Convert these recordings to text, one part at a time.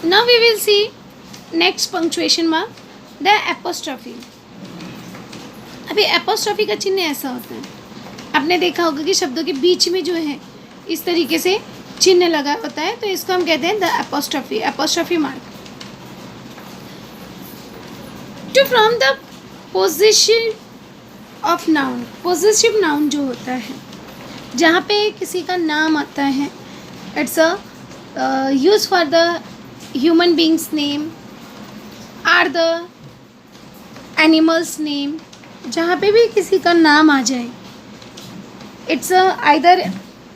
Now we will see next punctuation mark, the apostrophe. अभी apostrophe का चिन्ह ऐसा होता है, आपने देखा होगा कि शब्दों के बीच में जो है इस तरीके से चिन्ह लगा होता है, तो इसको हम कहते हैं the apostrophe, apostrophe mark. To from the possessive of noun, possessive noun जो होता है जहाँ पे किसी का नाम आता है, it's a use for the human beings name or the animals name, जहाँ पे भी किसी का नाम आ जाए, it's either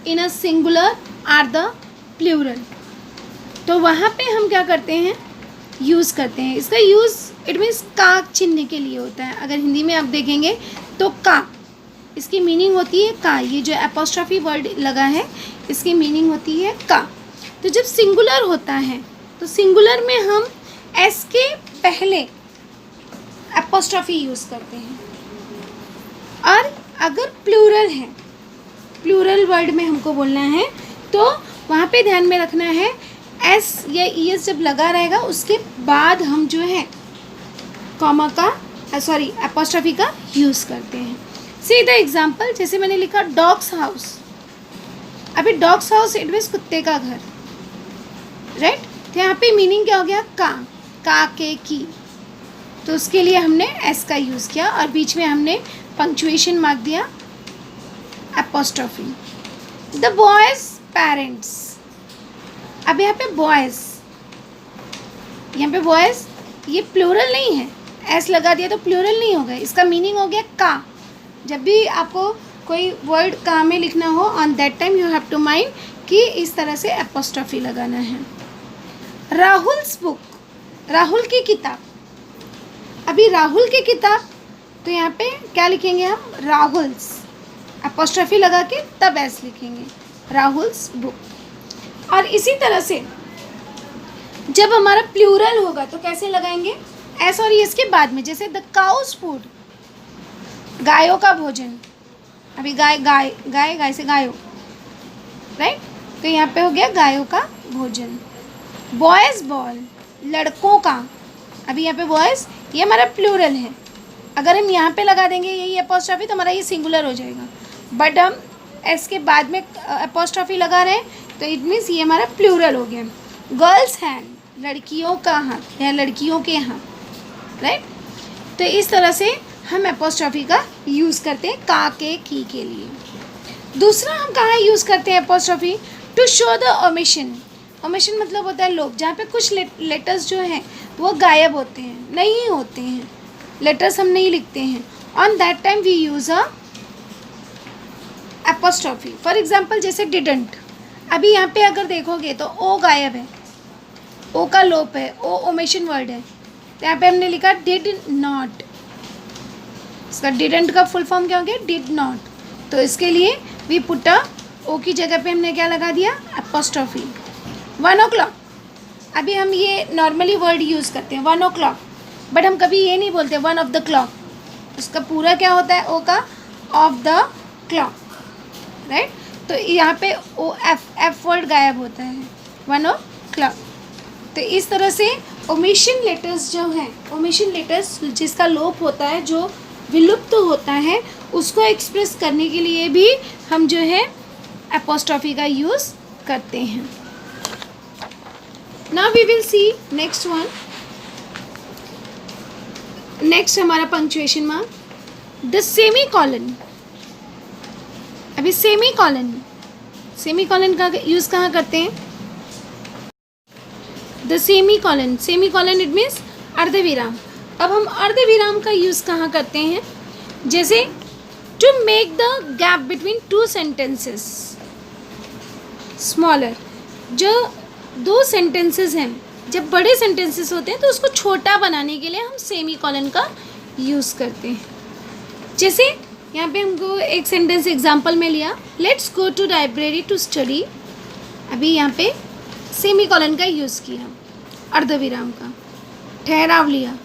in a singular or the plural, तो वहाँ पे हम क्या करते हैं, यूज़ करते हैं. इसका यूज़ इट मीन्स का चिन्ह के लिए होता है. अगर हिंदी में आप देखेंगे तो का, इसकी मीनिंग होती है का. ये जो एपोस्ट्रॉफी वर्ड लगा है इसकी मीनिंग होती है का. तो जब सिंगुलर होता है तो सिंगुलर में हम एस के पहले एपोस्ट्रॉफी यूज़ करते हैं, और अगर प्लूरल है, प्लूरल वर्ड में हमको बोलना है तो वहाँ पे ध्यान में रखना है एस या ई एस जब लगा रहेगा उसके बाद हम जो है कॉमा का सॉरी एपोस्ट्रॉफी का यूज़ करते हैं. सी द एग्जाम्पल, जैसे मैंने लिखा डॉग्स हाउस. अभी डॉग्स हाउस इट मीन्स कुत्ते का घर, राइट. तो यहाँ पे मीनिंग क्या हो गया, का के की, तो उसके लिए हमने एस का यूज़ किया और बीच में हमने पंक्चुएशन मार्क दिया एपोस्ट्रॉफी. The boys parents. अब यहाँ पे बॉयज़, यहाँ पे बॉयज़ ये प्लूरल नहीं है, एस लगा दिया तो प्लूरल नहीं होगा, इसका मीनिंग हो गया का. जब भी आपको कोई वर्ड का में लिखना हो on that time you have to mind कि इस तरह से एपोस्ट्रॉफी लगाना है. राहुल्स बुक, राहुल की किताब. अभी राहुल की किताब, तो यहाँ पे क्या लिखेंगे हम, राहुल्स, एपोस्ट्रॉफी लगा के तब एस लिखेंगे, राहुल्स बुक. और इसी तरह से जब हमारा प्लूरल होगा तो कैसे लगाएंगे, एस और एस के बाद में, जैसे द काउस फूड, गायों का भोजन. अभी गाय गाय गाय गाय से गायों, राइट. तो यहाँ पे हो गया गायों का भोजन. बॉयज़ बॉल, लड़कों का. अभी यहाँ पे बॉयज़ ये हमारा प्लूरल है, अगर हम यहाँ पे लगा देंगे यही एपोस्ट्रॉफी तो हमारा ये सिंगुलर हो जाएगा, बट हम एस के बाद में एपोस्ट्रॉफी लगा रहे हैं तो इट मीन्स ये हमारा प्लूरल हो गया. गर्ल्स हैंड, लड़कियों का हाथ या लड़कियों के हाथ, राइट. तो इस तरह से हम एपोस्ट्रॉफी का यूज़ करते हैं का के की के लिए. दूसरा हम कहाँ यूज़ करते हैं apostrophe, to show the omission. Omission मतलब होता है लोप, जहाँ पे कुछ लेटर्स जो हैं वो गायब होते हैं, नहीं होते हैं, लेटर्स हम नहीं लिखते हैं, on that time we use a apostrophe. For example जैसे डिडंट. अभी यहाँ पे अगर देखोगे तो ओ गायब है, ओ का लोप है, ओ ओमिशन वर्ड है, तो यहाँ पे हमने लिखा डिड नॉट. इसका डिडंट का फुल फॉर्म क्या हो गया, डिड नॉट. तो इसके लिए वी पुट अ, ओ की जगह पे हमने क्या लगा दिया, एपोस्ट्रॉफी. 1 o'clock. अभी हम ये नॉर्मली वर्ड यूज़ करते हैं 1 o'clock, बट हम कभी ये नहीं बोलते 1 of the clock. उसका पूरा क्या होता है, ओ का ऑफ द क्लॉक, राइट. तो यहाँ पे ओ एफ वर्ड गायब होता है 1 o'clock. तो इस तरह से ओमिशन लेटर्स जो हैं, ओमिशन लेटर्स जिसका लोप होता है, जो विलुप्त होता है, उसको एक्सप्रेस करने के लिए भी हम जो है एपोस्ट्रॉफी का यूज़ करते हैं. Now we will see next one. Next हमारा punctuation mark, the semicolon. अभी सेमी कॉलन, सेमी कॉलन का यूज़ कहाँ करते हैं, the semicolon. Semicolon it means अर्धविराम. अब हम अर्धविराम का यूज़ कहाँ करते हैं, जैसे to make the gap between two sentences smaller. जो दो सेंटेंसेस हैं, जब बड़े सेंटेंसेस होते हैं तो उसको छोटा बनाने के लिए हम सेमी कॉलन का यूज़ करते हैं. जैसे यहाँ पे हमको एक सेंटेंस एग्जांपल में लिया, let's go to library to study. अभी यहाँ पे सेमी कॉलन का यूज़ किया, अर्धविराम का, ठहराव लिया.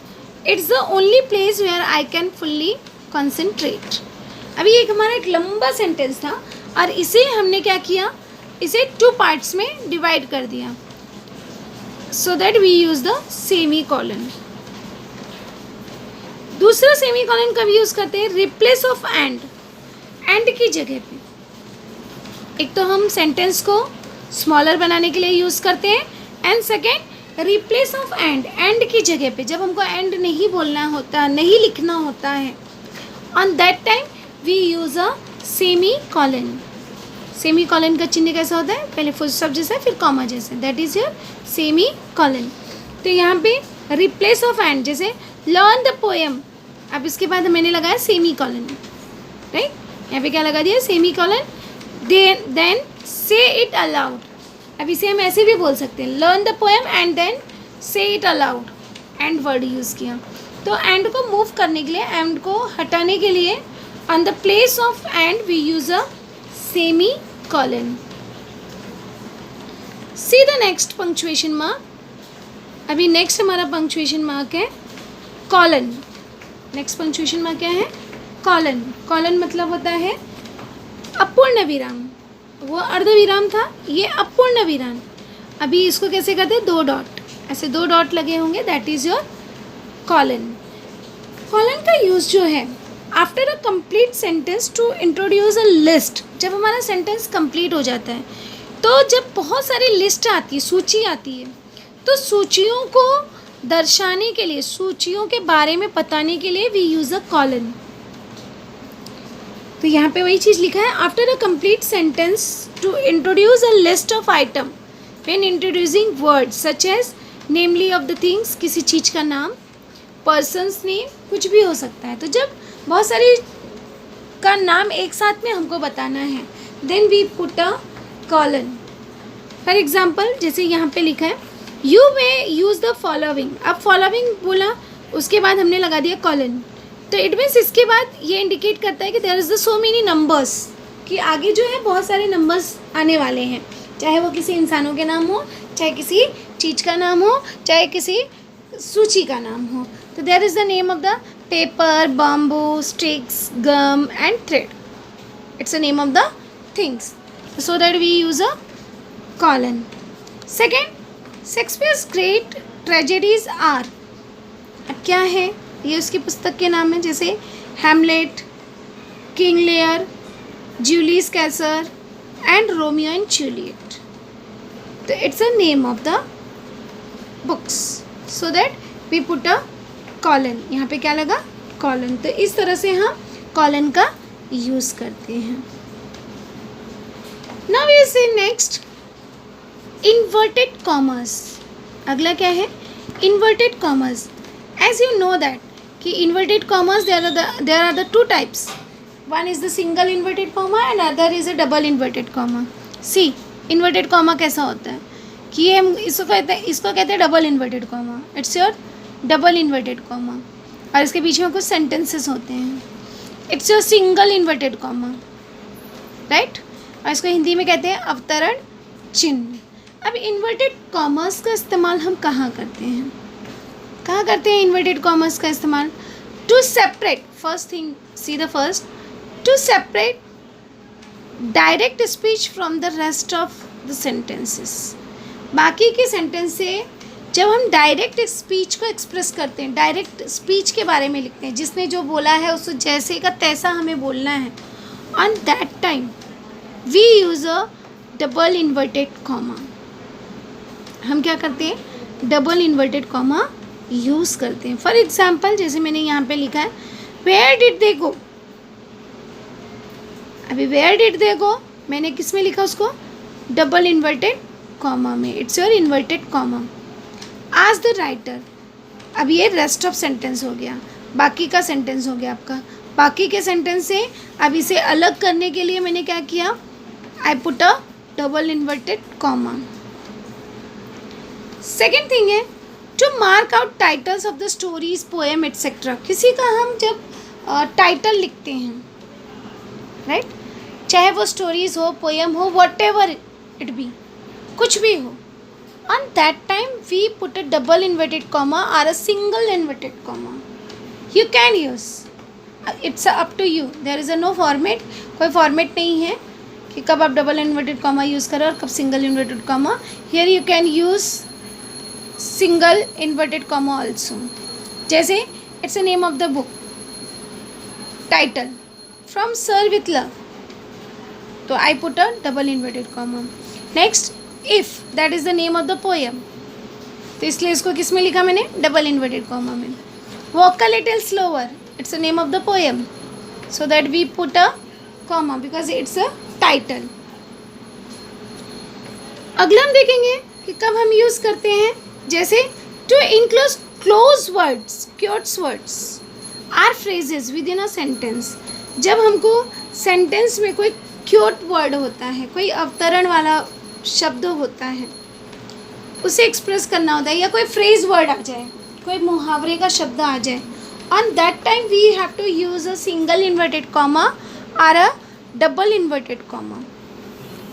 It's the only place where I can fully concentrate. अभी एक हमारा एक लंबा सेंटेंस था और इसे हमने क्या किया, इसे 2 पार्ट्स में डिवाइड कर दिया. so that we use the semicolon. दूसरा सेमीकोलन कब यूज करते हैं? रिप्लेस ऑफ एंड की जगह पे। एक तो हम सेंटेंस को स्मॉलर बनाने के लिए यूज करते हैं, and second replace of and की जगह पे जब हमको एंड नहीं बोलना होता, नहीं लिखना होता है, on that time we use a semicolon. Semicolon का चिन्ह कैसा होता है? पहले फुल स्टॉप जैसा फिर कॉमा जैसे, दैट इज योर सेमीकोलन। तो यहाँ पे रिप्लेस ऑफ एंड, जैसे लर्न द पोएम, अब इसके बाद मैंने लगाया सेमीकोलन, राइट? यहाँ पे क्या लगा दिया? Semicolon. Then say it aloud, अब इसे हम ऐसे भी बोल सकते हैं, learn the poem and then say it aloud, and word use किया। तो एंड को मूव करने के लिए, एंड को हटाने के लिए, on the place of and we use a semicolon. See the next punctuation mark. अभी नेक्स्ट हमारा पंक्चुएशन मार्क है कॉलन। नेक्स्ट पंक्चुएशन मार्क क्या है? कॉलन। कॉलन मतलब होता है अपूर्ण विराम। वो अर्धविराम था, ये अपूर्ण विराम। अभी इसको कैसे करते हैं? 2 डॉट, ऐसे 2 डॉट लगे होंगे, that is your colon. Colon का यूज जो है after a complete sentence to introduce a list. जब हमारा सेंटेंस कंप्लीट हो जाता है तो जब बहुत सारी लिस्ट आती है, सूची आती है, तो सूचियों को दर्शाने के लिए, सूचियों के बारे में बताने के लिए वी यूज अ कॉलन। तो यहाँ पे वही चीज़ लिखा है, after a complete sentence to introduce a list of item when introducing words such as namely of the things, किसी चीज़ का नाम, पर्सन्स नेम, कुछ भी हो सकता है। तो जब बहुत सारी का नाम एक साथ में हमको बताना है, then we put a colon. For example जैसे यहाँ पे लिखा है you may use the following. अब फॉलोइंग बोला, उसके बाद हमने लगा दिया कॉलन। तो इट मीन्स इसके बाद ये इंडिकेट करता है कि there is the so many numbers, कि आगे जो है बहुत सारे नंबर्स आने वाले हैं, चाहे वो किसी इंसानों के नाम हो, चाहे किसी चीज़ का नाम हो, चाहे किसी सूची का नाम हो। तो there is the name of the paper, bamboo, sticks, gum and thread. It's the name of the things, so that we use a colon. Second, Shakespeare's great tragedies are. अब क्या है? ये उसकी पुस्तक के नाम है, जैसे Hamlet, King Lear, Julius Caesar and Romeo and Juliet. तो it's a name of the books, so that we put a colon. यहाँ पे क्या लगा? कॉलन। तो इस तरह से हम कॉलन का यूज़ करते हैं। Now we see next inverted commas. अगला क्या है? Inverted commas. As you know that कि inverted commas there are the 2 types. One is the single inverted comma and other is a double inverted comma. See inverted comma कैसा होता है कि ये हम इसको कहते हैं double inverted comma. It's your double inverted comma, और इसके पीछे में कुछ सेंटेंसेस होते हैं। It's your single inverted comma, right? और इसको हिंदी में कहते हैं अवतरण चिन्ह। अब इन्वर्टेड कॉमर्स का इस्तेमाल हम कहाँ करते हैं? कहाँ करते हैं इन्वर्टेड कॉमर्स का इस्तेमाल? To separate, first thing, see the first, to separate direct speech from the rest of the sentences. बाकी के सेंटेंस से जब हम डायरेक्ट स्पीच को एक्सप्रेस करते हैं, डायरेक्ट स्पीच के बारे में लिखते हैं, जिसने जो बोला है उसको जैसे का तैसा हमें बोलना है, on that time we use a double inverted comma. हम क्या करते हैं? डबल इन्वर्टेड कॉमा यूज़ करते हैं। फॉर एग्जाम्पल जैसे मैंने यहाँ पे लिखा है वेयर डिड दे गो। अभी वेयर डिड दे गो मैंने किस में लिखा? उसको डबल इन्वर्टेड कॉमा में। It's your inverted comma. आज द राइटर, अब ये रेस्ट ऑफ सेंटेंस हो गया, बाकी का सेंटेंस हो गया आपका। बाकी के सेंटेंस से अब इसे अलग करने के लिए मैंने क्या किया? I put a double inverted comma. Second thing है to mark out titles of the stories, poem etcetera. किसी का हम जब टाइटल लिखते हैं, राइट, चाहे वो स्टोरीज हो, पोएम हो, वॉट एवर इट बी, कुछ भी हो, on that time we put a double inverted comma और a single inverted comma. You can use, it's up to you, there is a no format. कोई format नहीं है कि कब आप डबल इन्वर्टेड कॉमा यूज़ करो और कब single inverted comma. Here you can use single inverted comma also. जैसे it's a name of the book, title from sir with love, तो I put a double inverted comma. Next if, that is the name of the poem, तो इसलिए इसको किस में लिखा मैंने, double inverted comma में. Walk a little slower, it's a name of the poem, so that we put a comma because it's a title. अगला हम देखेंगे कि कब हम यूज़ करते हैं. जैसे to enclose close words, quotes words are phrases within a sentence. जब हमको सेंटेंस में कोई क्योट वर्ड होता है, कोई अवतरण वाला शब्द होता है, उसे एक्सप्रेस करना होता है, या कोई फ्रेज वर्ड आ जाए, कोई मुहावरे का शब्द आ जाए, on that time we have to use a single inverted comma और अ डबल इन्वर्टेड कॉमा.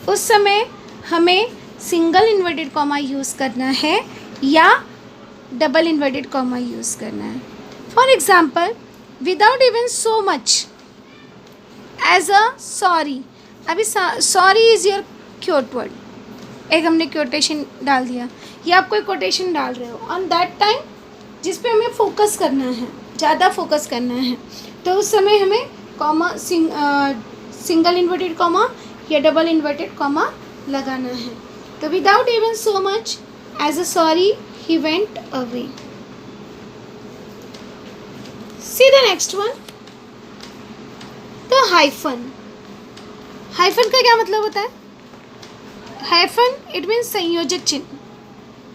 उस समय हमें सिंगल इन्वर्टेड कॉमा यूज़ करना है या डबल इन्वर्टेड कॉमा यूज़ करना है. For example, without even so much as a sorry. अभी sorry is your quote word, एक हमने क्योटेशन डाल दिया, या आप कोई कोटेशन डाल रहे हो ऑन दैट टाइम जिस पे हमें फोकस करना है, ज़्यादा फोकस करना है, तो उस समय हमें कॉमा सिंगल इन्वर्टेड कॉमा या डबल इन्वर्टेड कॉमा लगाना है. तो without even so much as a sorry he went away. See the next one, तो हाइफन. हाइफन का क्या मतलब होता है? हाइफन इट मीन्स संयोजक चिन्ह,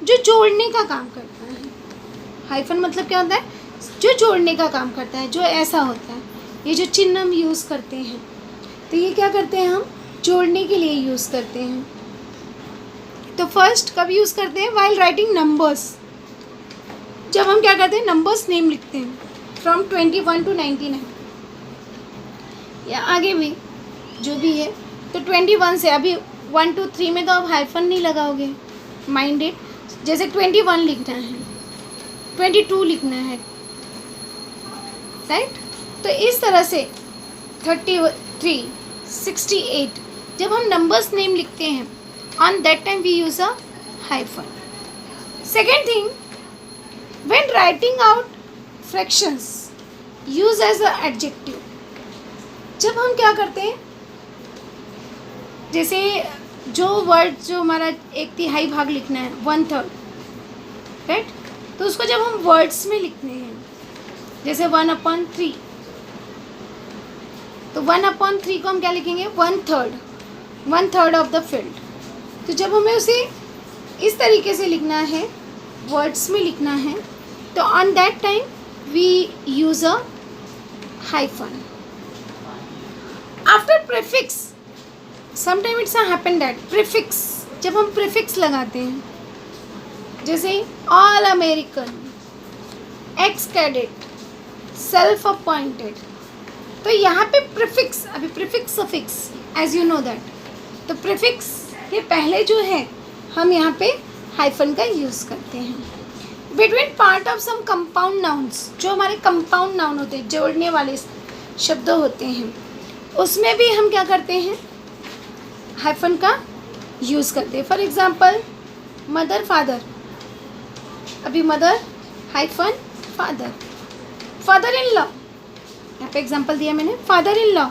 जो जोड़ने का काम करता है. हाइफन मतलब क्या होता है? जो जोड़ने का काम करता है, जो ऐसा होता है. ये जो चिन्ह हम यूज़ करते हैं, तो ये क्या करते हैं, हम जोड़ने के लिए यूज़ करते हैं. तो फर्स्ट कब यूज़ करते हैं? While writing numbers. जब हम क्या करते हैं, नंबर्स नेम लिखते हैं फ्रॉम 21 to 99 या आगे भी जो भी है, तो 21 से अभी 1 to 3 में तो आप हाइफन नहीं लगाओगे, माइंडेड. जैसे 21 लिखना है, 22 लिखना है, राइट. तो इस तरह से 33, 68 जब हम नंबर्स नेम लिखते हैं, on that time we use a hyphen. Second thing, when writing out fractions use as a adjective. जब हम क्या करते हैं, जैसे जो वर्ड जो हमारा 1/3 भाग लिखना है, 1/3, राइट, तो उसको जब हम वर्ड्स में लिखते हैं, जैसे 1/3, तो 1/3 को हम क्या लिखेंगे, 1/3 ऑफ द फील्ड. तो जब हमें उसे इस तरीके से लिखना है, वर्ड्स में लिखना है, तो on that time we use a hyphen. After prefix, sometime it's happen that prefix, जब हम प्रीफिक्स लगाते हैं, जैसे all American, ex cadet, self appointed, तो यहाँ पे प्रीफिक्स, अभी prefix suffix as you know that, तो प्रीफिक्स के पहले जो है हम यहाँ पे हाइफन का यूज़ करते हैं. Between part of some compound nouns, जो हमारे कंपाउंड नाउन होते हैं, जोड़ने वाले शब्द होते हैं, उसमें भी हम क्या करते हैं, हाइफन का यूज़ करते हैं. फॉर एग्जांपल मदर फादर, अभी mother hyphen father. Father in law, यहाँ पे एग्जांपल दिया मैंने, फादर इन लॉ,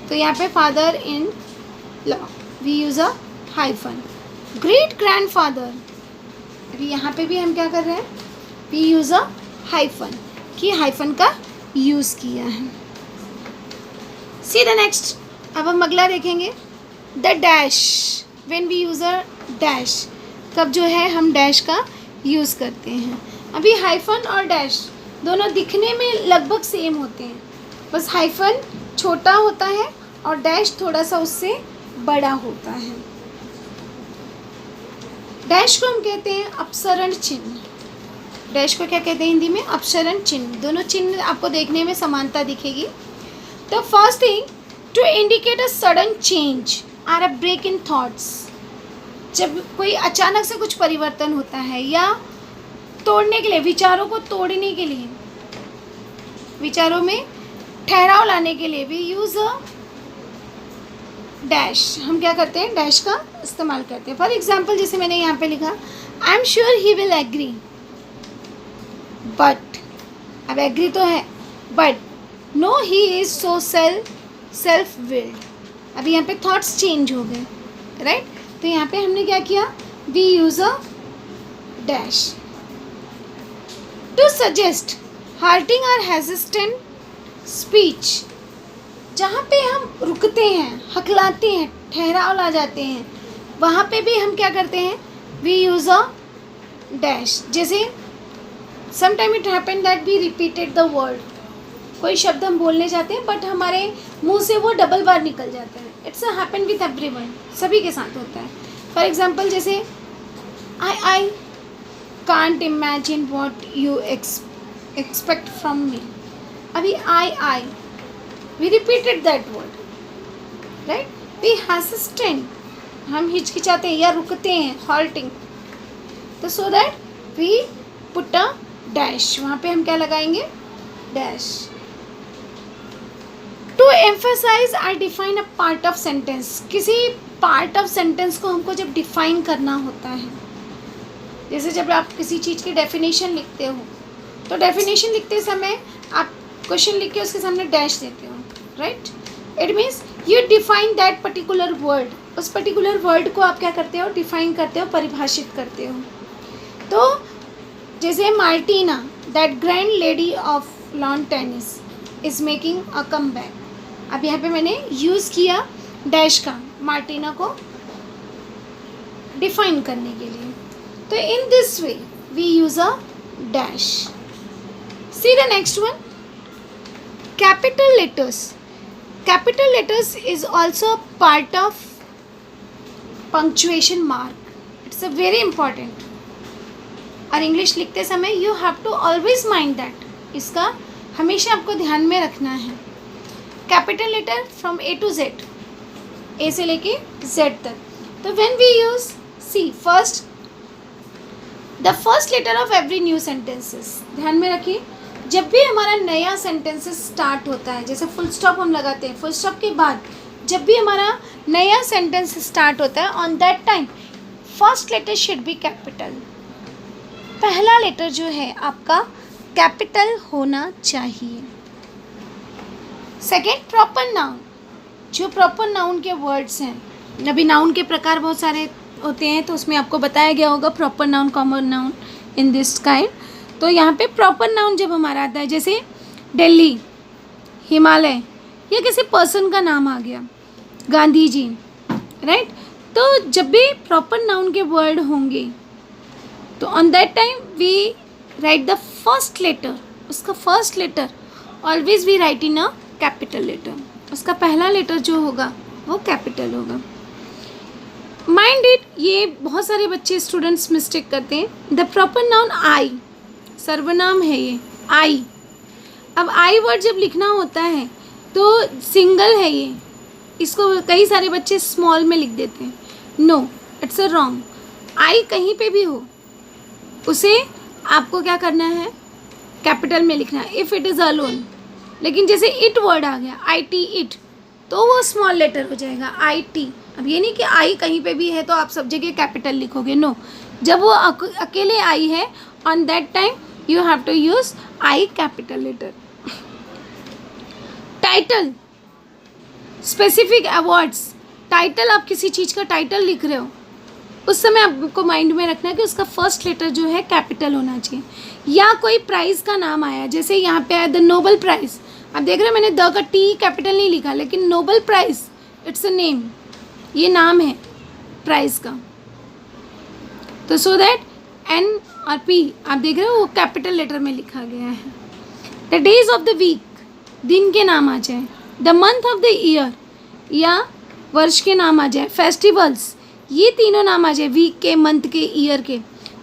तो यहाँ पे father in law we use a hyphen. Great grandfather, अभी यहाँ पे भी हम क्या कर रहे हैं, वी यूज़ अ हाइफन, कि हाइफन का यूज़ किया है. सी द नेक्स्ट, अब हम अगला देखेंगे, the dash. When we use a dash, कब जो है हम डैश का यूज़ करते हैं. अभी हाइफन और डैश दोनों दिखने में लगभग सेम होते हैं, बस हाइफन छोटा होता है और डैश थोड़ा सा उससे बड़ा होता है. डैश को हम कहते हैं अपसरण चिन्ह. डैश को क्या कहते हैं हिंदी में, अपसरण चिन्ह. दोनों चिन्ह आपको देखने में समानता दिखेगी. The first thing, to indicate a sudden change or a break in thoughts. जब कोई अचानक से कुछ परिवर्तन होता है या तोड़ने के लिए, विचारों को तोड़ने के लिए, विचारों में ठहराव लाने के लिए भी यूज़ अ डैश, हम क्या करते हैं, डैश का इस्तेमाल करते हैं. फॉर एग्जाम्पल जैसे मैंने यहाँ पे लिखा, I am sure he will agree, but, अब एग्री तो है, but no he is so self willed. अभी यहाँ पे थॉट्स चेंज हो गए, राइट? तो यहाँ पे हमने क्या किया, we use a dash to suggest halting और हेजिस्टेंट स्पीच। जहाँ पे हम रुकते हैं, हकलाते हैं, ठहराव ला जाते हैं, वहाँ पे भी हम क्या करते हैं, वी यूज अ डैश। जैसे sometime it happen that we repeated the word, कोई शब्द हम बोलने जाते हैं बट हमारे मुंह से वो डबल बार निकल जाता है। इट्स हैपन विथ एवरीवन, सभी के साथ होता है। फॉर एग्जाम्पल जैसे I can't imagine what you expect from me. अभी I we repeated that word, right? We hesitate, हम हिचकिचाते हैं या रुकते हैं, हॉल्टिंग, तो so that we put a dash, वहाँ पे हम क्या लगाएंगे, dash. To emphasise I define a part of sentence. किसी पार्ट ऑफ सेंटेंस को हमको जब डिफाइन करना होता है, जैसे जब आप किसी चीज़ की डेफिनेशन लिखते हो, तो डेफिनेशन लिखते समय आप क्वेश्चन लिख के उसके सामने डैश देते हो, right? It means you define that particular word, उस पर्टिकुलर वर्ड को आप क्या करते हो, डिफाइन करते हो, परिभाषित करते हो। तो जैसे Martina, that grand lady of lawn tennis is making a come back. अब यहाँ पे मैंने यूज़ किया डैश का, मार्टिना को डिफाइन करने के लिए। तो in this way we use a dash. See the next one, capital letters. Capital letters is also part of punctuation mark, it's a very important. और इंग्लिश लिखते समय you have to always mind that, इसका हमेशा आपको ध्यान में रखना है। Capital letter from A to Z, A से लेके जेड तक। तो when we use, see first, the first letter of every new sentences, ध्यान में रखिए, जब भी हमारा नया सेंटेंसेस स्टार्ट होता है, जैसे फुल स्टॉप हम लगाते हैं, फुल स्टॉप के बाद जब भी हमारा नया सेंटेंस स्टार्ट होता है, on that time first letter should be capital. पहला लेटर जो है आपका कैपिटल होना चाहिए। Second, proper noun. जो प्रॉपर नाउन के वर्ड्स हैं, अभी नाउन के प्रकार बहुत सारे होते हैं, तो उसमें आपको बताया गया होगा proper noun, common noun, in this kind. तो यहाँ पे प्रॉपर नाउन जब हमारा आता है, जैसे दिल्ली, हिमालय, या किसी पर्सन का नाम आ गया, गांधी जी, राइट? तो जब भी प्रॉपर नाउन के वर्ड होंगे, तो on that time we write the first letter, उसका first letter always we write in a capital letter, उसका पहला लेटर जो होगा वो कैपिटल होगा। माइंड इट, ये बहुत सारे बच्चे स्टूडेंट्स मिस्टेक करते हैं। द प्रॉपर नाउन आई, सर्वनाम है ये आई। अब आई वर्ड जब लिखना होता है तो सिंगल है ये, इसको कई सारे बच्चे स्मॉल में लिख देते हैं। No, it's a wrong. I कहीं पे भी हो, उसे आपको क्या करना है, कैपिटल में लिखना है, इफ़ इट इज़ अलोन। लेकिन जैसे इट वर्ड आ गया, आई टी, इट, तो वो स्मॉल लेटर हो जाएगा, आई टी। अब ये नहीं कि आई कहीं पे भी है तो आप सब जगह कैपिटल लिखोगे, नो। जब वो अकेले आई है, on that time you have to use I capital letter. Title, specific awards, title, आप किसी चीज़ का टाइटल लिख रहे हो, उस समय आपको माइंड में रखना है कि उसका फर्स्ट लेटर जो है कैपिटल होना चाहिए। या कोई प्राइज़ का नाम आया, जैसे यहाँ पे आया द नोबल प्राइज़, आप देख रहे हो मैंने द का टी कैपिटल नहीं लिखा, लेकिन Nobel prize it's a name, ये नाम है प्राइज़ का। तो सो दैट एन और पी आप देख रहे हो वो कैपिटल लेटर में लिखा गया है। The days of the week, दिन के नाम आ जाए। The month of the year, या वर्ष के नाम आ जाए। फेस्टिवल्स, ये तीनों नाम आ जाए, वीक के, मंथ के, ईयर के।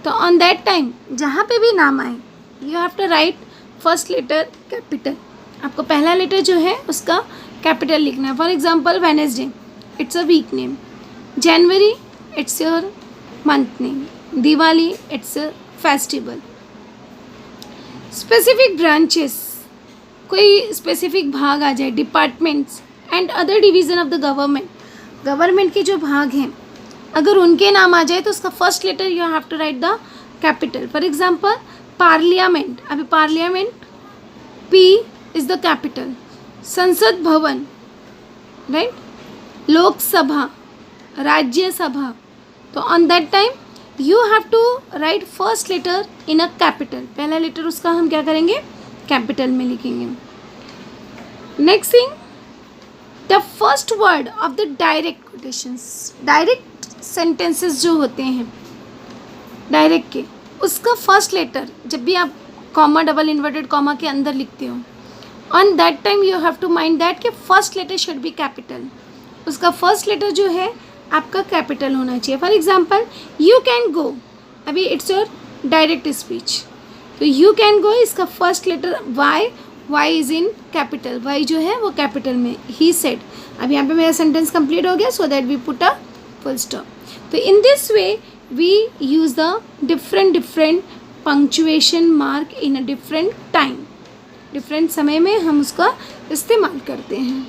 तो ऑन दैट टाइम जहाँ पे भी नाम आए, you have to write first letter capital, आपको पहला लेटर जो है उसका कैपिटल लिखना है। For example Wednesday, it's a week name. January, it's your month name. Diwali, it's a festival. Specific branches, कोई स्पेसिफिक भाग आ जाए। Departments and other division of the government, government के जो भाग हैं अगर उनके नाम आ जाए तो उसका first letter you have to write the capital. For example parliament, अभी parliament P is the capital. संसद भवन, राइट, लोकसभा, राज्यसभा. तो on that time you have to write first letter in a capital. पहला लेटर उसका हम क्या करेंगे, कैपिटल में लिखेंगे. Next thing, the first word of the direct quotations. Direct sentences जो होते हैं डायरेक्ट के, उसका फर्स्ट लेटर जब भी आप कॉमा, डबल इन्वर्टेड कॉमा के अंदर लिखते हो, on that time you have to mind that कि first letter should be capital. उसका फर्स्ट लेटर जो है आपका कैपिटल होना चाहिए. For example you can go, अभी इट्स योर डायरेक्ट स्पीच. तो यू कैन गो, इसका first letter Y is in capital. Y जो है वो कैपिटल में. ही सेड, अब यहाँ पे मेरा सेंटेंस कंप्लीट हो गया. So that we put a full stop. तो in this way we use the different punctuation mark in a different time. Different समय में हम उसका इस्तेमाल करते हैं.